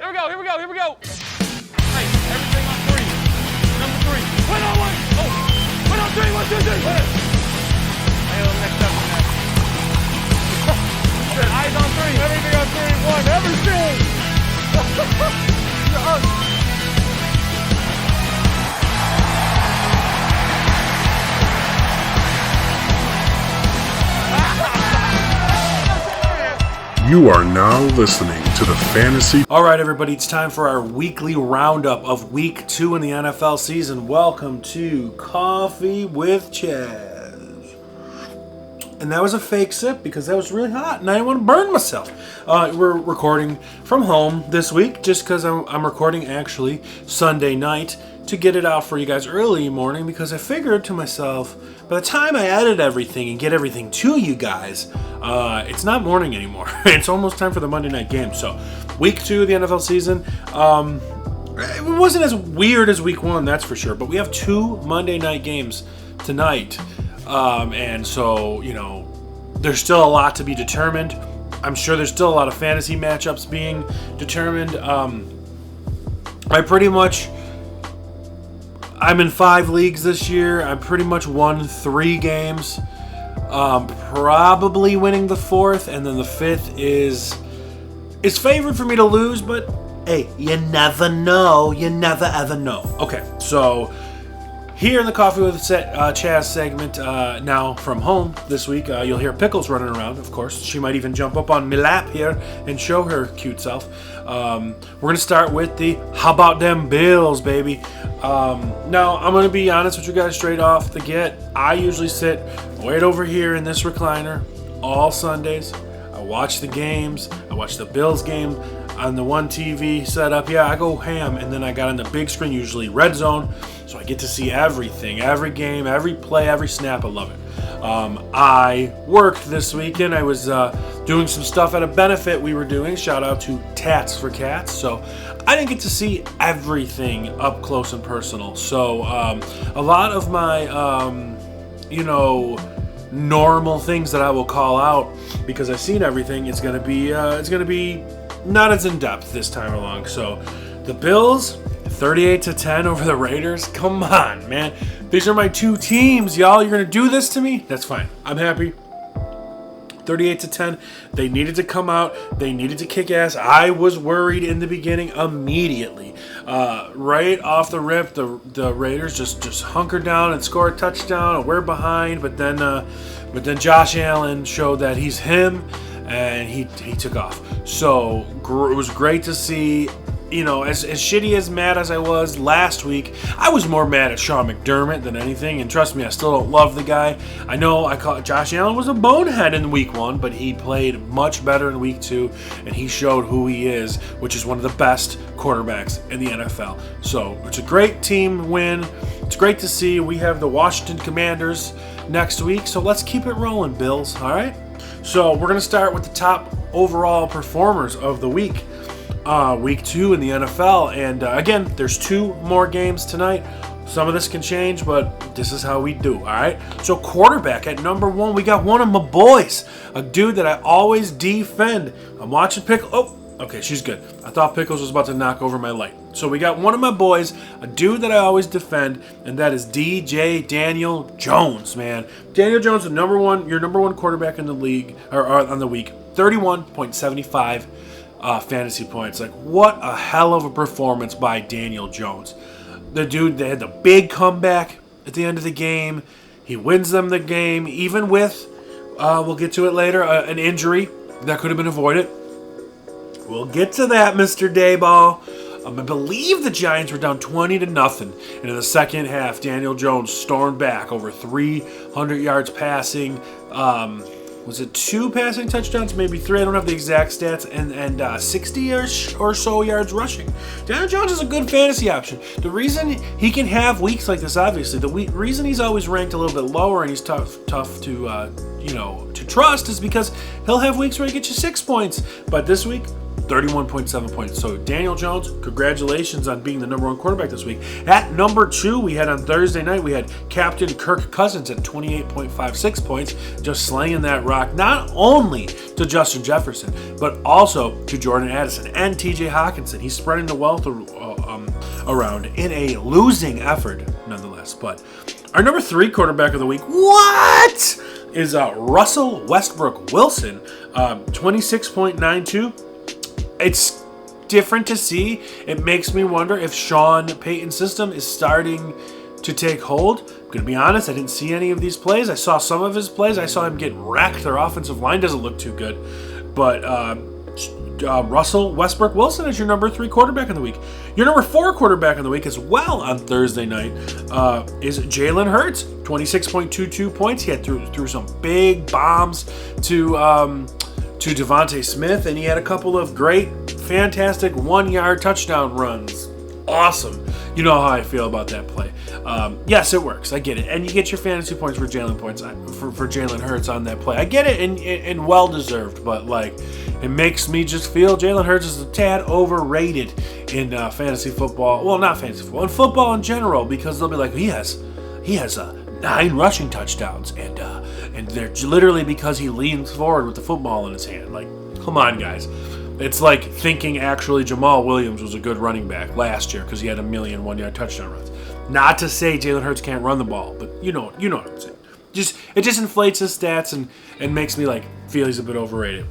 Here we go. Hey, everything on 3. Number 3. Win on 1. Oh, win on 3. 1, 2, 3. Win it. I know the next step from that. Eyes on 3. Everything on 3. 1. Everything. You are now listening to the Fantasy. All right, everybody, it's time for our weekly roundup of Week 2 in the NFL season. Welcome to Coffee with Chazz. And that was a fake sip because that was really hot and I didn't want to burn myself. We're recording from home this week just because I'm recording actually Sunday night to get it out for you guys early morning because I figured to myself, by the time I edit everything and get everything to you guys, it's not morning anymore. It's almost time for the Monday night game. So, Week 2 of the NFL season, it wasn't as weird as Week 1, that's for sure. But we have 2 Monday night games tonight. And so, there's still a lot to be determined. I'm sure there's still a lot of fantasy matchups being determined. I'm in 5 leagues this year. I pretty much won 3 games. Probably winning the 4th, and then the 5th is favored for me to lose, but hey, you never know. You never ever know. Okay, so here in the Coffee with Chazz segment, now from home this week, you'll hear Pickles running around, of course. She might even jump up on my lap here and show her cute self. We're going to start with the How About Them Bills, baby. Now, I'm going to be honest with you guys straight off the get. I usually sit right over here in this recliner all Sundays. I watch the games. I watch the Bills game on the one TV setup. Yeah, I go ham, and then I got on the big screen, usually Red Zone, so I get to see everything, every game, every play, every snap. I love it. I worked this weekend. I was doing some stuff at a benefit we were doing. Shout out to Tats for Cats. So I didn't get to see everything up close and personal. So a lot of my, normal things that I will call out because I've seen everything. It's gonna be not as in depth this time along. So the Bills, 38-10 over the Raiders. Come on, man. These are my 2 teams, y'all. You're going to do this to me? That's fine. I'm happy. 38-10. They needed to come out. They needed to kick ass. I was worried in the beginning immediately. Right off the rip, the Raiders just hunkered down and scored a touchdown. And we're behind, but then Josh Allen showed that he's him, and he took off. So it was great to see. As shitty as mad as I was last week, I was more mad at Sean McDermott than anything, and trust me, I still don't love the guy. I know Josh Allen was a bonehead in Week 1, but he played much better in Week 2, and he showed who he is, which is one of the best quarterbacks in the NFL. So it's a great team win. It's great to see. We have the Washington Commanders next week, so let's keep it rolling, Bills, all right? So we're going to start with the top overall performers of the week. Week 2 in the NFL, and again, there's 2 more games tonight. Some of this can change, but this is how we do, all right? So quarterback at number 1, we got one of my boys, a dude that I always defend. I'm watching Pickles. Oh, okay, she's good. I thought Pickles was about to knock over my light. So we got one of my boys, a dude that I always defend, and that is DJ Daniel Jones, man. Daniel Jones, your number one quarterback in the league, or on the week, 31.75 fantasy points. Like, what a hell of a performance by Daniel Jones. The dude, they had the big comeback at the end of the game. He wins them the game, even with, we'll get to it later, an injury that could have been avoided. We'll get to that, Mr. Dayball. I believe the Giants were down 20-0, and in the second half, Daniel Jones stormed back over 300 yards passing. Was it 2 passing touchdowns, maybe 3? I don't have the exact stats, and 60 or so yards rushing. Daniel Jones is a good fantasy option. The reason he can have weeks like this, obviously, the reason he's always ranked a little bit lower and he's tough to trust is because he'll have weeks where he gets you 6 points. But this week, 31.7 points. So Daniel Jones, congratulations on being the number 1 quarterback this week. At number 2, we had on Thursday night, we had Captain Kirk Cousins at 28.56 points, just slanging that rock not only to Justin Jefferson, but also to Jordan Addison and TJ Hawkinson. He's spreading the wealth around in a losing effort, nonetheless. But our number 3 quarterback of the week, what? Is Russell Westbrook Wilson, 26.92. It's different to see. It makes me wonder if Sean Payton's system is starting to take hold. I'm going to be honest, I didn't see any of these plays. I saw some of his plays. I saw him get wrecked. Their offensive line doesn't look too good. But Russell Westbrook Wilson is your number 3 quarterback of the week. Your number 4 quarterback of the week as well on Thursday night is Jalen Hurts, 26.22 points. He had threw some big bombs to Devontae Smith, and he had a couple of great, fantastic 1-yard touchdown runs. Awesome. You know how I feel about that play. Yes, it works. I get it. And you get your fantasy points for Jalen Hurts on that play. I get it, and well deserved, but it makes me just feel Jalen Hurts is a tad overrated in fantasy football. Well, not fantasy football, in football in general, because they'll be like, he has 9 rushing touchdowns, and they're literally because he leans forward with the football in his hand. Come on, guys. It's like thinking actually Jamal Williams was a good running back last year because he had 1,000,000 1-yard touchdown runs. Not to say Jalen Hurts can't run the ball, but you know what I'm saying. It just inflates his stats and makes me feel he's a bit overrated.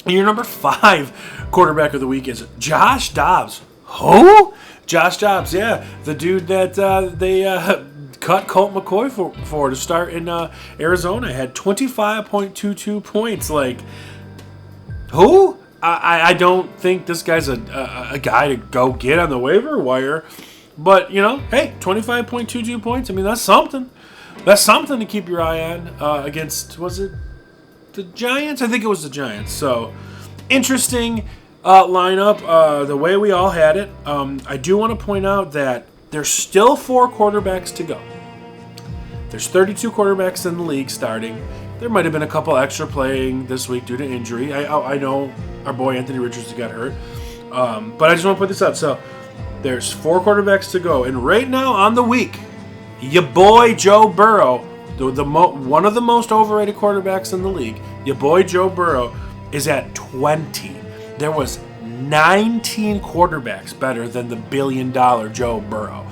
And your number 5 quarterback of the week is Josh Dobbs. Who? Josh Dobbs, yeah, the dude that they cut Colt McCoy for to start in Arizona. Had 25.22 points. Who? I don't think this guy's a guy to go get on the waiver wire. But, hey, 25.22 points. I mean, that's something. That's something to keep your eye on against, was it the Giants? I think it was the Giants. So, interesting lineup, the way we all had it. I do want to point out that there's still 4 quarterbacks to go. There's 32 quarterbacks in the league starting. There might have been a couple extra playing this week due to injury. I know our boy Anthony Richardson got hurt. But I just want to put this out. So there's 4 quarterbacks to go. And right now on the week, your boy Joe Burrow, one of the most overrated quarterbacks in the league, your boy Joe Burrow is at 20. There was 19 quarterbacks better than the $1 billion Joe Burrow.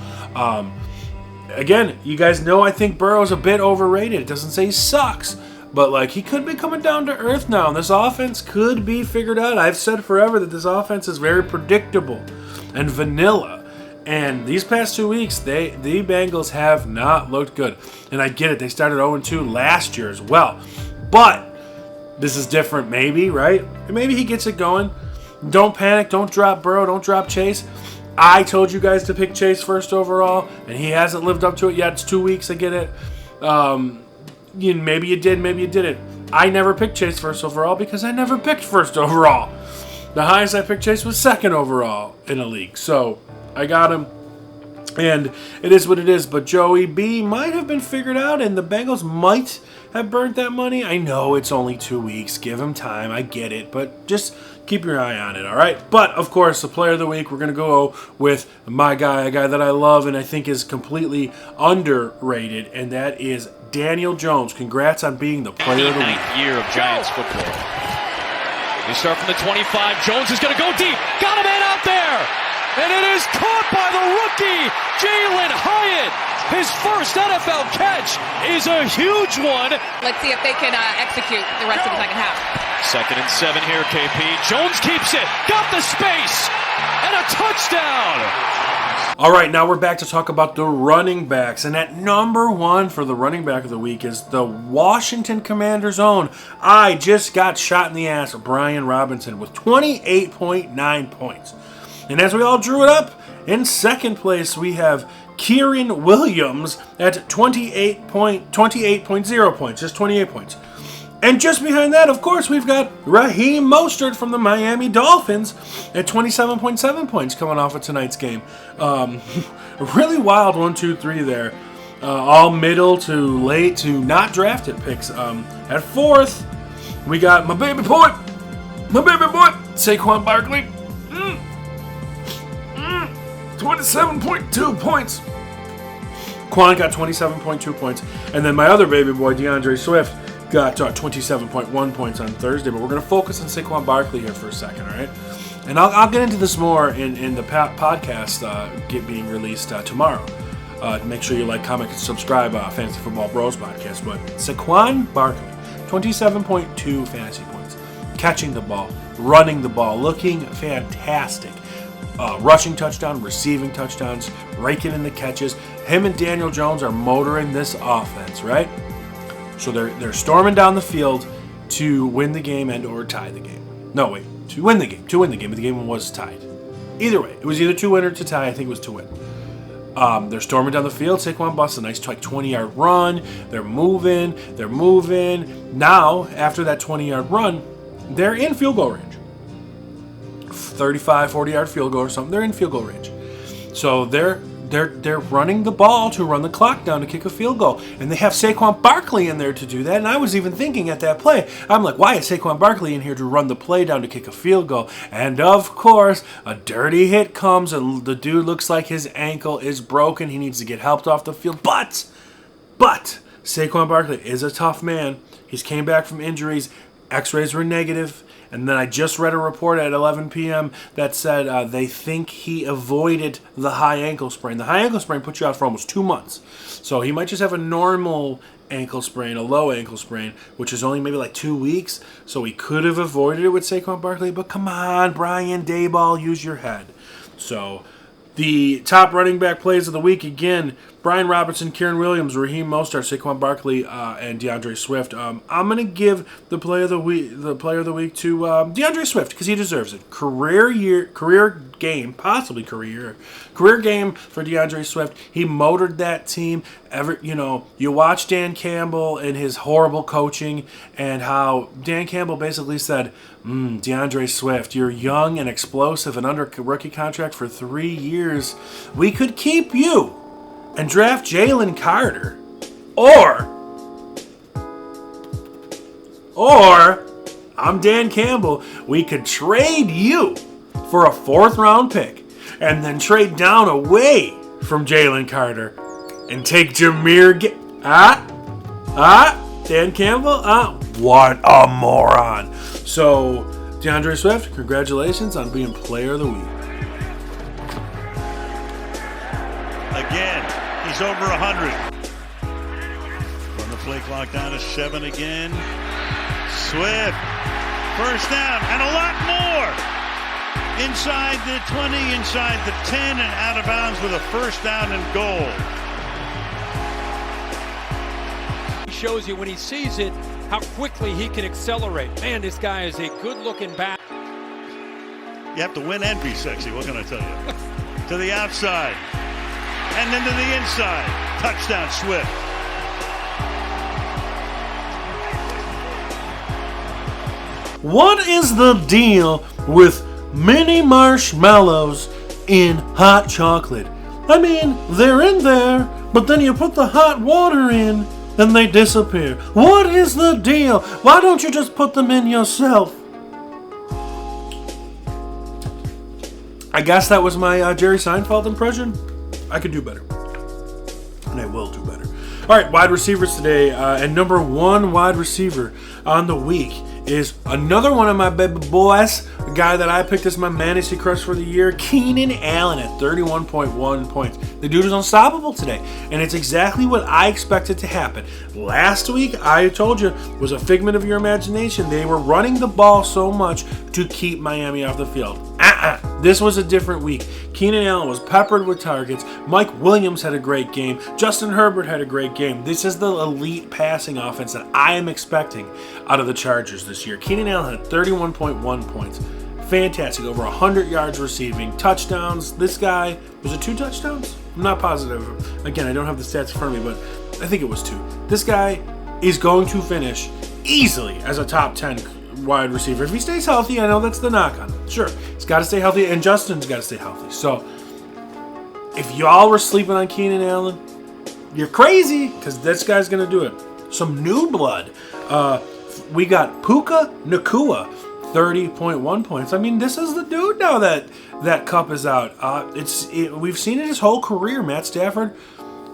Again, you guys know I think Burrow's a bit overrated. It doesn't say he sucks, but he could be coming down to earth now, and this offense could be figured out. I've said forever that this offense is very predictable and vanilla, and these past 2 weeks, the Bengals have not looked good. And I get it, they started 0-2 last year as well, but this is different, maybe, right? Maybe he gets it going. Don't panic, don't drop Burrow, don't drop Chase. I told you guys to pick Chase first overall, and he hasn't lived up to it yet. It's 2 weeks, I get it. Maybe you did, maybe you didn't. I never picked Chase first overall because I never picked first overall. The highest I picked Chase was 2nd overall in a league. So I got him, and it is what it is. But Joey B might have been figured out, and the Bengals might have burnt that money. I know it's only 2 weeks. Give him time. I get it. But just keep your eye on it, all right? But, of course, the player of the week, we're going to go with my guy, a guy that I love and I think is completely underrated, and that is Daniel Jones. Congrats on being the player of the week. 89th year of Giants football. They start from the 25. Jones is going to go deep. Got a man out there. And it is caught by the rookie, Jalen Hyatt. His first NFL catch is a huge one. Let's see if they can execute the rest of the second half. 2nd and 7 here, KP. Jones keeps it. Got the space. And a touchdown. All right, now we're back to talk about the running backs. And at number 1 for the running back of the week is the Washington Commanders' own. I just got shot in the ass, Brian Robinson, with 28.9 points. And as we all drew it up, in 2nd place we have Kieran Williams at 28.0 points, just 28 points. And just behind that, of course, we've got Raheem Mostert from the Miami Dolphins at 27.7 points coming off of tonight's game. Really wild 1, 2, 3 there. All middle to late to not drafted picks. At 4th, we got my baby boy, Saquan Barkley, 27.2 points. Quan got 27.2 points. And then my other baby boy, DeAndre Swift, got 27.1 points on Thursday. But we're going to focus on Saquon Barkley here for a second, all right? And I'll get into this more in the podcast being released tomorrow. Make sure you like, comment, and subscribe. Fantasy Football Bros podcast. But Saquon Barkley, 27.2 fantasy points, catching the ball, running the ball, looking fantastic. Rushing touchdown, receiving touchdowns, raking in the catches. Him and Daniel Jones are motoring this offense, right? So they're storming down the field to win the game and or tie the game. No, wait, to win the game, but the game was tied. Either way, it was either to win or to tie. I think it was to win. They're storming down the field. Saquon busts a nice 20-yard run. They're moving. Now, after that 20-yard run, they're in field goal range. 35, 40-yard field goal or something. They're in field goal range. So they're running the ball to run the clock down to kick a field goal. And they have Saquon Barkley in there to do that. And I was even thinking at that play, I'm like, why is Saquon Barkley in here to run the play down to kick a field goal? And of course, a dirty hit comes and the dude looks like his ankle is broken. He needs to get helped off the field. But Saquon Barkley is a tough man. He's came back from injuries. X-rays were negative. And then I just read a report at 11 p.m. that said they think he avoided the high ankle sprain. The high ankle sprain puts you out for almost 2 months. So he might just have a normal ankle sprain, a low ankle sprain, which is only maybe like 2 weeks. So he could have avoided it with Saquon Barkley. But come on, Brian Daboll, use your head. So the top running back plays of the week again. Brian Robinson, Kieran Williams, Raheem Mostert, Saquon Barkley, and DeAndre Swift. I'm gonna give the player of the week to DeAndre Swift because he deserves it. Career game for DeAndre Swift. He motored that team. You watch Dan Campbell and his horrible coaching and how Dan Campbell basically said, DeAndre Swift, you're young and explosive and under rookie contract for 3 years. We could keep you and draft Jalen Carter, or I'm Dan Campbell, we could trade you for a 4th-round pick and then trade down away from Jalen Carter and take Jameer Dan Campbell? What a moron. So, DeAndre Swift, congratulations on being player of the week. Again, he's over 100. Run the play clock down to 7 again. Swift, first down, and a lot more. Inside the 20, inside the 10, and out of bounds with a first down and goal. He shows you when he sees it how quickly he can accelerate. Man, this guy is a good-looking back. You have to win and be sexy, what can I tell you? To the outside. And then to the inside. Touchdown, Swift. What is the deal with mini marshmallows in hot chocolate? I mean, they're in there, but then you put the hot water in and they disappear. What is the deal? Why don't you just put them in yourself? I guess that was my Jerry Seinfeld impression. I could do better. And I will do better. All right, wide receivers today. And number 1 wide receiver on the week is another one of my baby boys, a guy that I picked as my fantasy crush for the year, Keenan Allen at 31.1 points. The dude is unstoppable today, and it's exactly what I expected to happen. Last week, I told you, was a figment of your imagination. They were running the ball so much to keep Miami off the field. This was a different week. Keenan Allen was peppered with targets. Mike Williams had a great game. Justin Herbert had a great game. This is the elite passing offense that I am expecting out of the Chargers this year. Keenan Allen had 31.1 points. Fantastic. Over 100 yards receiving. Touchdowns. This guy, was it 2 touchdowns? I'm not positive. Again, I don't have the stats in front of me, but I think it was 2. This guy is going to finish easily as a top 10 wide receiver. If he stays healthy, I know that's the knock on him. Sure, he's got to stay healthy, and Justin's got to stay healthy. So, if y'all were sleeping on Keenan Allen, you're crazy, because this guy's going to do it. Some new blood. We got Puka Nacua, 30.1 points. I mean, this is the dude now that Cup is out. We've seen it his whole career. Matt Stafford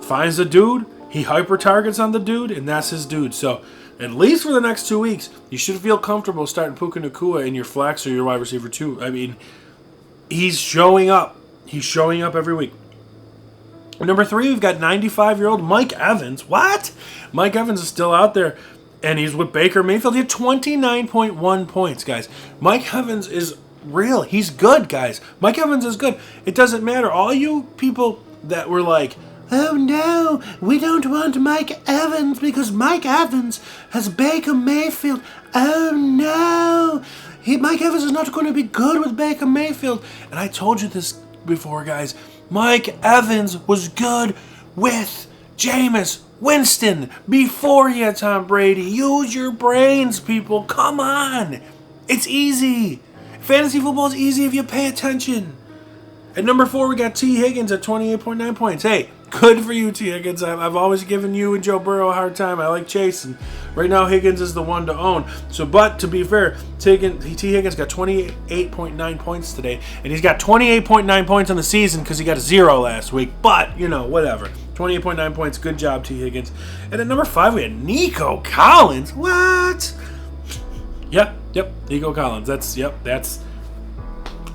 finds the dude, he hyper targets on the dude, and that's his dude. So at least for the next 2 weeks, you should feel comfortable starting Puka Nacua in your flex or your wide receiver 2. I mean, he's showing up. He's showing up every week. Number 3, we've got 95-year-old Mike Evans. What? Mike Evans is still out there, and he's with Baker Mayfield. He had 29.1 points, guys. Mike Evans is real. He's good, guys. Mike Evans is good. It doesn't matter. All you people that were like, oh no, we don't want Mike Evans because Mike Evans has Baker Mayfield. Oh no, Mike Evans is not going to be good with Baker Mayfield. And I told you this before, guys. Mike Evans was good with Jameis Winston before he had Tom Brady. Use your brains, people. Come on. It's easy. Fantasy football is easy if you pay attention. At number 4, we got T. Higgins at 28.9 points. Hey, good for you, T. Higgins. I've always given you and Joe Burrow a hard time. I like Chase, and right now Higgins is the one to own. So, but to be fair, T. Higgins got 28.9 points today, and he's got 28.9 points on the season because he got a 0 last week. But, whatever. 28.9 points. Good job, T. Higgins. And at number 5, we had Nico Collins. What? Yep. Nico Collins.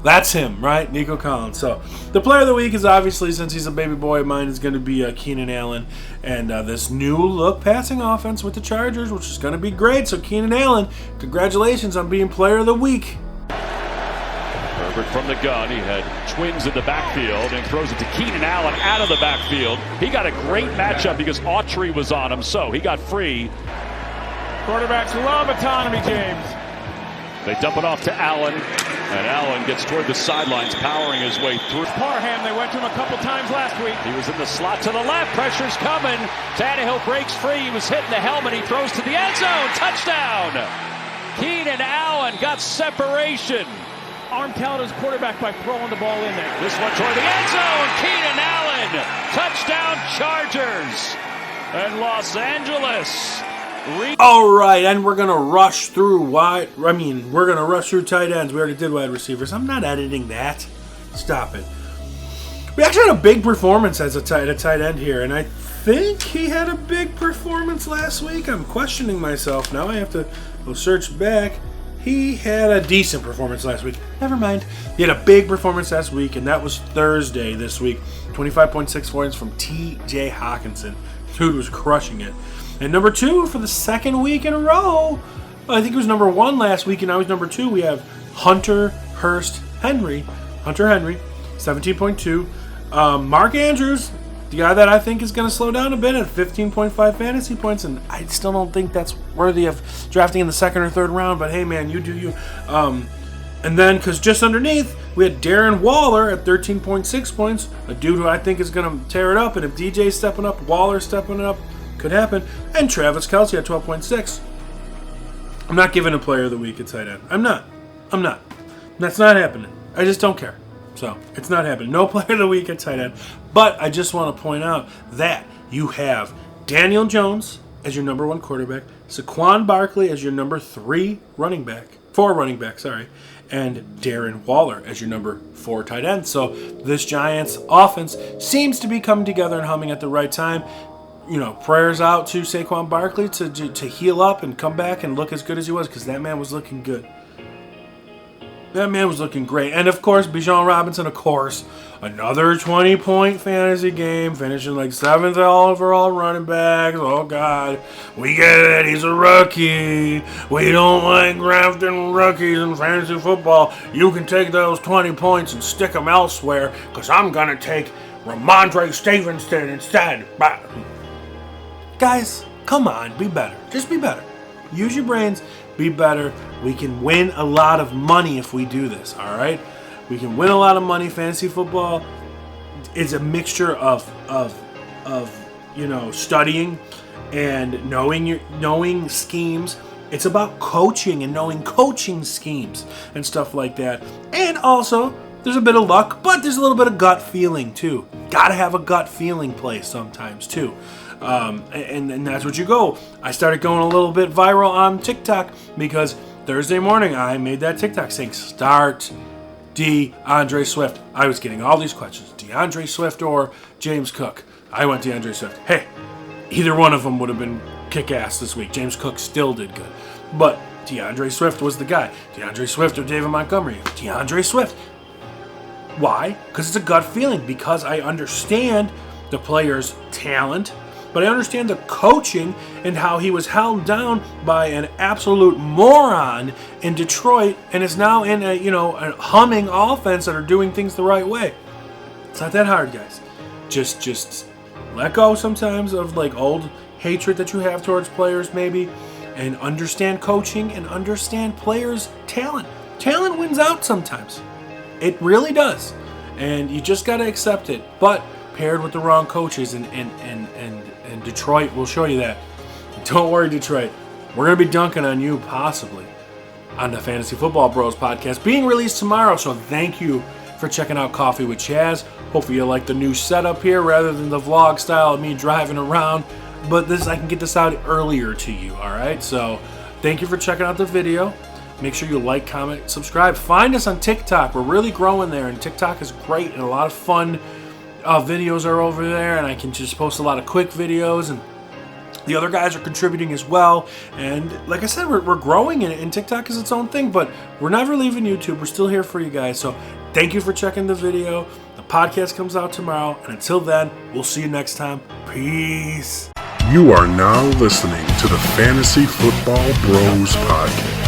That's him, right? Nico Collins. So, the player of the week is obviously, since he's a baby boy of mine, is going to be Keenan Allen. And this new look passing offense with the Chargers, which is going to be great. So, Keenan Allen, congratulations on being player of the week. Herbert from the gun. He had twins in the backfield and throws it to Keenan Allen out of the backfield. He got a great matchup because Autry was on him, so he got free. Quarterbacks love autonomy, James. They dump it off to Allen, and Allen gets toward the sidelines, powering his way through. Parham, they went to him a couple times last week. He was in the slot to the left. Pressure's coming. Tannehill breaks free. He was hitting the helmet. He throws to the end zone. Touchdown. Keenan Allen got separation. Arm talent as quarterback by throwing the ball in there. This one toward the end zone. Keenan Allen. Touchdown Chargers. And Los Angeles. All right, and we're going to rush through we're going to rush through tight ends. We already did wide receivers. I'm not editing that. Stop it. We actually had a big performance as a tight end here, and I think he had a big performance last week. I'm questioning myself now. I have to go search back. He had a decent performance last week. Never mind. He had a big performance last week, and that was Thursday this week. 25.6 points from T.J. Hawkinson. Dude was crushing it. And number 2 for the second week in a row. I think it was number 1 last week, and now he's number 2. We have Hunter Henry, 17.2. Mark Andrews, the guy that I think is going to slow down a bit at 15.5 fantasy points, and I still don't think that's worthy of drafting in the second or third round, but hey, man, you do you. And then, because just underneath, we had Darren Waller at 13.6 points, a dude who I think is going to tear it up, and if DJ's stepping up, Waller's stepping up, could happen. And Travis Kelce at 12.6. I'm not giving a player of the week at tight end. I'm not. That's not happening. I just don't care. So, it's not happening. No player of the week at tight end. But I just want to point out that you have Daniel Jones as your number 1 quarterback, Saquon Barkley as your number 4 running back, and Darren Waller as your number 4 tight end. So, this Giants offense seems to be coming together and humming at the right time. Prayers out to Saquon Barkley to heal up and come back and look as good as he was, because that man was looking good. That man was looking great. And, of course, Bijan Robinson, another 20-point fantasy game, finishing like 7th overall running back. Oh, God. We get it. He's a rookie. We don't like drafting rookies in fantasy football. You can take those 20 points and stick them elsewhere, because I'm going to take Ramondre Stevenson instead. Guys, come on, be better. Just be better. Use your brains, be better. We can win a lot of money if we do this, all right? We can win a lot of money. Fantasy football is a mixture of studying and knowing schemes. It's about coaching and knowing coaching schemes and stuff like that. And also, there's a bit of luck, but there's a little bit of gut feeling too. Gotta have a gut feeling play sometimes too. And that's what you go. I started going a little bit viral on TikTok because Thursday morning, I made that TikTok saying, start DeAndre Swift. I was getting all these questions. DeAndre Swift or James Cook? I went DeAndre Swift. Hey, either one of them would have been kick-ass this week. James Cook still did good. But DeAndre Swift was the guy. DeAndre Swift or David Montgomery? DeAndre Swift. Why? Because it's a gut feeling. Because I understand the player's talent, but I understand the coaching and how he was held down by an absolute moron in Detroit and is now in a humming offense that are doing things the right way. It's not that hard, guys. Just let go sometimes of like old hatred that you have towards players maybe, and understand coaching and understand players' talent. Talent wins out sometimes. It really does. And you just got to accept it. But paired with the wrong coaches, and Detroit will show you that. Don't worry, Detroit. We're going to be dunking on you, possibly, on the Fantasy Football Bros podcast, being released tomorrow. So thank you for checking out Coffee with Chazz. Hopefully you like the new setup here rather than the vlog style of me driving around. But I can get this out earlier to you, all right? So thank you for checking out the video. Make sure you like, comment, subscribe. Find us on TikTok. We're really growing there, and TikTok is great and a lot of fun. Videos are over there, and I can just post a lot of quick videos, and the other guys are contributing as well. And like I said, we're growing, and TikTok is its own thing, but we're never leaving YouTube. We're still here for you guys. So thank you for checking the video. The podcast comes out tomorrow, and until then, we'll see you next time. Peace. You are now listening to the Fantasy Football Bros podcast.